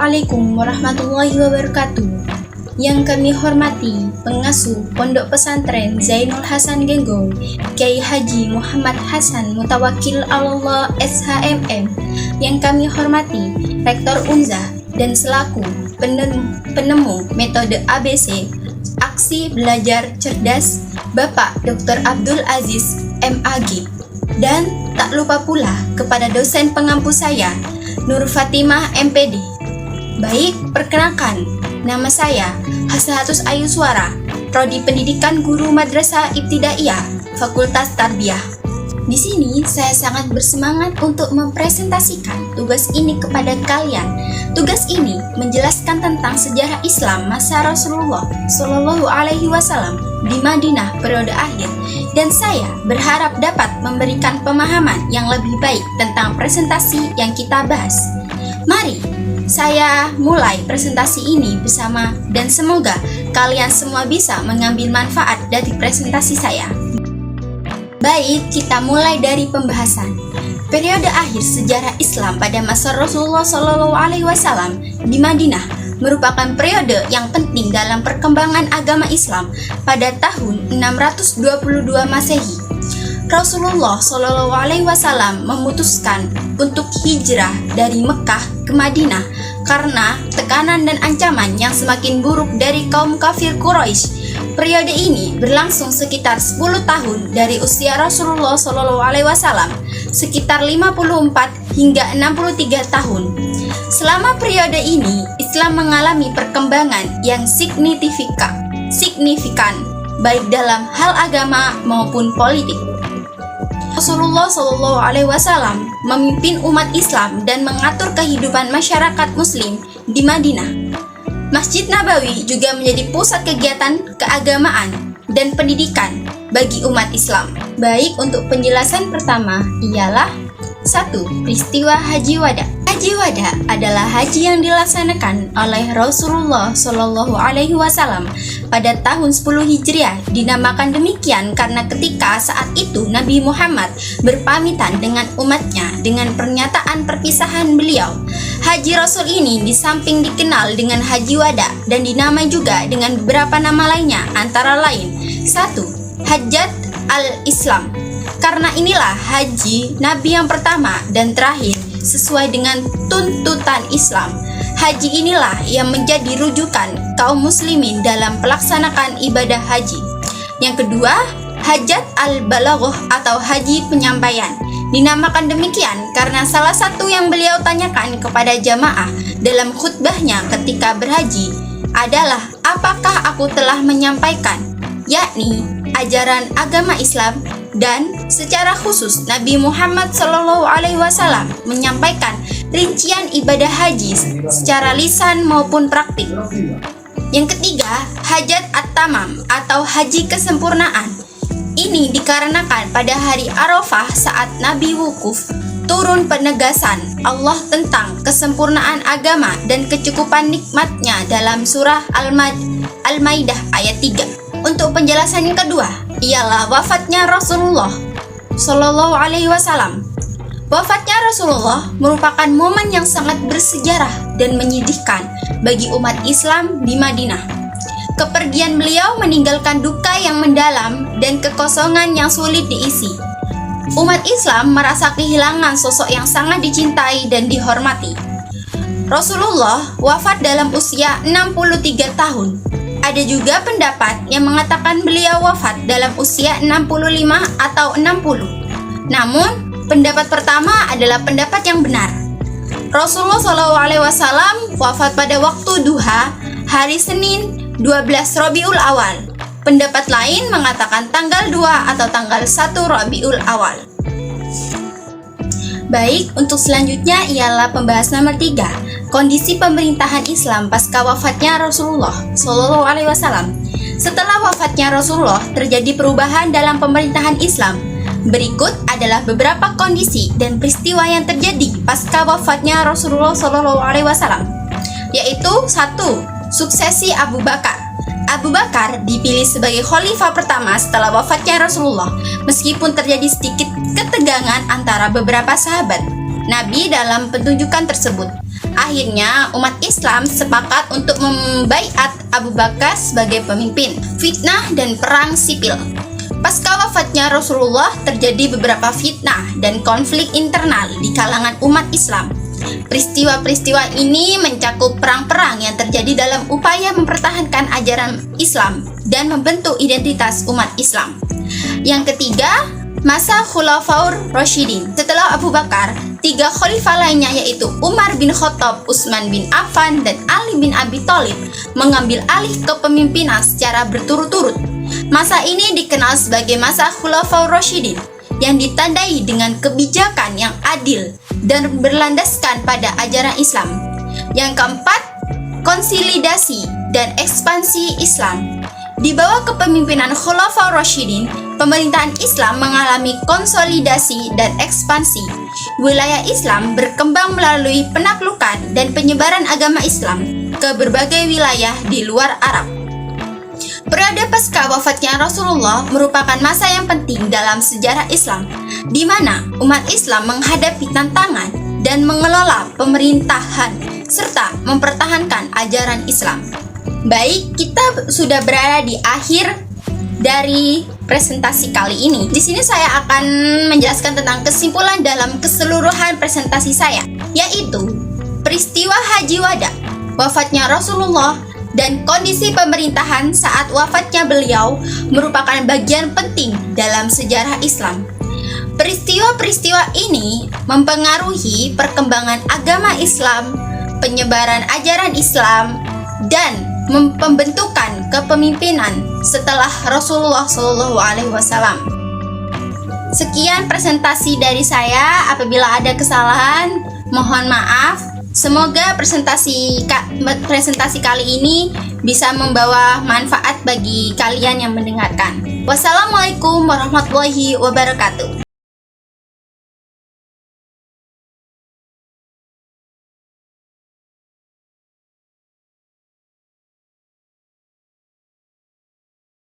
Assalamualaikum warahmatullahi wabarakatuh. Yang kami hormati pengasuh Pondok Pesantren Zainul Hasan Genggong, Kiai Haji Muhammad Hasan Mutawakil Allah SHMM. Yang kami hormati Rektor Unza dan selaku penemu metode ABC Aksi Belajar Cerdas Bapak Dr. Abdul Aziz MAG. Dan tak lupa pula kepada dosen pengampu saya Nur Fatimah MPD. Baik, perkenalkan, nama saya Hasanatus Ayu Suara, Prodi Pendidikan Guru Madrasah Ibtidaiyah, Fakultas Tarbiyah. Di sini saya sangat bersemangat untuk mempresentasikan tugas ini kepada kalian. Tugas ini menjelaskan tentang sejarah Islam masa Rasulullah Shallallahu Alaihi Wasallam di Madinah periode akhir, dan saya berharap dapat memberikan pemahaman yang lebih baik tentang presentasi yang kita bahas. Mari saya mulai presentasi ini bersama, dan semoga kalian semua bisa mengambil manfaat dari presentasi saya. Baik, kita mulai dari pembahasan. Periode akhir sejarah Islam pada masa Rasulullah Shallallahu Alaihi Wasallam di Madinah merupakan periode yang penting dalam perkembangan agama Islam pada tahun 622 Masehi. Rasulullah Shallallahu Alaihi Wasallam memutuskan untuk hijrah dari Mekah ke Madinah karena tekanan dan ancaman yang semakin buruk dari kaum kafir Quraisy. Periode ini berlangsung sekitar 10 tahun dari usia Rasulullah Shallallahu Alaihi Wasallam, sekitar 54 hingga 63 tahun. Selama periode ini, Islam mengalami perkembangan yang signifikan, baik dalam hal agama maupun politik. Rasulullah Shallallahu Alaihi Wasallam memimpin umat Islam dan mengatur kehidupan masyarakat Muslim di Madinah. Masjid Nabawi juga menjadi pusat kegiatan keagamaan dan pendidikan bagi umat Islam. Baik, untuk penjelasan pertama ialah 1. Peristiwa Haji Wada. Haji Wada adalah haji yang dilaksanakan oleh Rasulullah Shallallahu Alaihi Wasallam pada tahun 10 Hijriah. Dinamakan demikian karena ketika saat itu Nabi Muhammad berpamitan dengan umatnya dengan pernyataan perpisahan beliau. Haji Rasul ini di samping dikenal dengan Haji Wada dan dinamai juga dengan beberapa nama lainnya, antara lain 1. Hajjat al-Islam. Karena inilah haji Nabi yang pertama dan terakhir sesuai dengan tuntutan Islam. Haji inilah yang menjadi rujukan kaum muslimin dalam pelaksanaan ibadah haji. Yang kedua, Hajat al-Balaghah atau haji penyampaian. Dinamakan demikian karena salah satu yang beliau tanyakan kepada jamaah dalam khutbahnya ketika berhaji adalah, apakah aku telah menyampaikan, yakni ajaran agama Islam. Dan secara khusus Nabi Muhammad Shallallahu Alaihi Wasallam menyampaikan rincian ibadah haji secara lisan maupun praktik. Yang ketiga, Hajat at-Tamam atau haji kesempurnaan. Ini dikarenakan pada hari Arafah saat Nabi wukuf turun penegasan Allah tentang kesempurnaan agama dan kecukupan nikmatnya dalam surah Al-Maidah ayat 3. Untuk penjelasan yang kedua ialah wafatnya Rasulullah Shallallahu Alaihi Wasallam. Wafatnya Rasulullah merupakan momen yang sangat bersejarah dan menyedihkan bagi umat Islam di Madinah. Kepergian beliau meninggalkan duka yang mendalam dan kekosongan yang sulit diisi. Umat Islam merasa kehilangan sosok yang sangat dicintai dan dihormati. Rasulullah wafat dalam usia 63 tahun. Ada juga pendapat yang mengatakan beliau wafat dalam usia 65 atau 60. Namun, pendapat pertama adalah pendapat yang benar. Rasulullah SAW wafat pada waktu duha, hari Senin 12 Rabiul Awal. Pendapat lain mengatakan tanggal 2 atau tanggal 1 Rabiul Awal. Baik, untuk selanjutnya ialah pembahasan nomor 3. Kondisi pemerintahan Islam pasca wafatnya Rasulullah Shallallahu Alaihi Wasallam. Setelah wafatnya Rasulullah, terjadi perubahan dalam pemerintahan Islam. Berikut adalah beberapa kondisi dan peristiwa yang terjadi pasca wafatnya Rasulullah Shallallahu Alaihi Wasallam, yaitu 1. Suksesi Abu Bakar. Abu Bakar dipilih sebagai khalifah pertama setelah wafatnya Rasulullah, meskipun terjadi sedikit ketegangan antara beberapa sahabat Nabi dalam petunjukan tersebut. Akhirnya umat Islam sepakat untuk membaiat Abu Bakar sebagai pemimpin. Fitnah dan perang sipil. Pasca wafatnya Rasulullah terjadi beberapa fitnah dan konflik internal di kalangan umat Islam. Peristiwa-peristiwa ini mencakup perang-perang yang terjadi dalam upaya mempertahankan ajaran Islam dan membentuk identitas umat Islam. Yang ketiga, masa Khulafaur Rasyidin. Setelah Abu Bakar, 3 khalifah lainnya yaitu Umar bin Khattab, Utsman bin Affan, dan Ali bin Abi Thalib mengambil alih kepemimpinan secara berturut-turut. Masa ini dikenal sebagai masa Khulafaur Rasyidin yang ditandai dengan kebijakan yang adil dan berlandaskan pada ajaran Islam. Yang keempat, konsolidasi dan ekspansi Islam. Di bawah kepemimpinan Khulafaur Rasyidin, pemerintahan Islam mengalami konsolidasi dan ekspansi. Wilayah Islam berkembang melalui penaklukan dan penyebaran agama Islam ke berbagai wilayah di luar Arab. Periode pasca wafatnya Rasulullah merupakan masa yang penting dalam sejarah Islam, di mana umat Islam menghadapi tantangan dan mengelola pemerintahan serta mempertahankan ajaran Islam. Baik, kita sudah berada di akhir dari presentasi kali ini. Di sini saya akan menjelaskan tentang kesimpulan dalam keseluruhan presentasi saya, yaitu peristiwa Haji Wada, wafatnya Rasulullah, dan kondisi pemerintahan saat wafatnya beliau merupakan bagian penting dalam sejarah Islam. Peristiwa-peristiwa ini mempengaruhi perkembangan agama Islam, penyebaran ajaran Islam, dan pembentukan kepemimpinan setelah Rasulullah SAW. Sekian presentasi dari saya. Apabila ada kesalahan, mohon maaf. Semoga presentasi kali ini bisa membawa manfaat bagi kalian yang mendengarkan. Wassalamualaikum warahmatullahi wabarakatuh.